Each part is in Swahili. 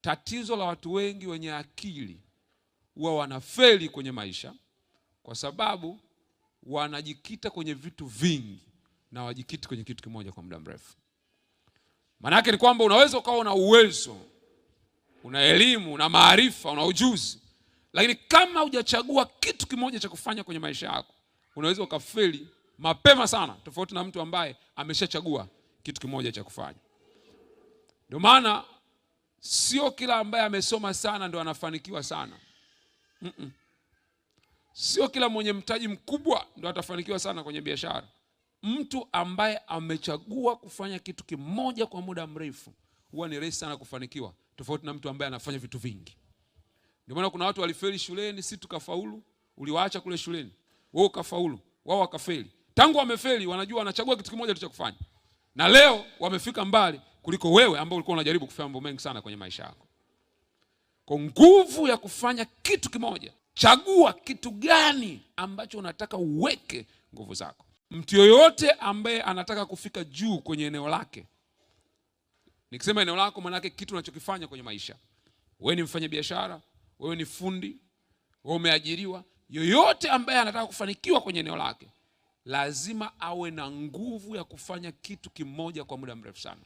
Tatizo la watu wengi wenye akili huwa wanafeli kwenye maisha kwa sababu wanajikita kwenye vitu vingi na wajikiti kwenye kitu kimoja kwa muda mrefu. Maana yake ni kwamba unaweza ukawa una uwezo, una elimu, una maarifa, una ujuzi, lakini kama hujachagua kitu kimoja cha kufanya kwenye maisha yako, unaweza ukafeli mapema sana, tofauti na mtu ambaye ameshachagua kitu kimoja cha kufanya. Ndio maana sio kila ambaye amesoma sana ndio anafanikiwa sana. Sio kila mwenye mtaji mkubwa ndio atafanikiwa sana kwenye biashara. Mtu ambaye amechagua kufanya kitu kimoja kwa muda mrefu huwa ni rahisi sana kufanikiwa, tofauti na mtu ambaye anafanya vitu vingi. Ndio maana kuna watu walifeli shuleni, si tukafaulu. Uliwaacha kule shuleni, wewe ukafaulu, wao wakafeli. Tangu wamefeli wanajua wanachagua kitu kimoja tu cha kufanya. Na leo wamefika mbali kuliko wewe ambao ulikuwa unajaribu kufanya mambo mengi sana kwenye maisha yako. Kwa nguvu ya kufanya kitu kimoja, chagua kitu gani ambacho unataka uweke nguvu zako. Mtu yoyote ambaye anataka kufika juu kwenye eneo lake, nikisema eneo lako maana yake kitu unachokifanya kwenye maisha. Wewe ni mfanyabiashara, wewe ni fundi, wewe umeajiriwa, yoyote ambaye anataka kufanikiwa kwenye eneo lake, lazima awe na nguvu ya kufanya kitu kimoja kwa muda mrefu sana.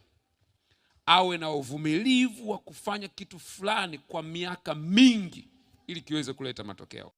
Awe na uvumilivu wa kufanya kitu fulani kwa miaka mingi ili kiweze kuleta matokeo.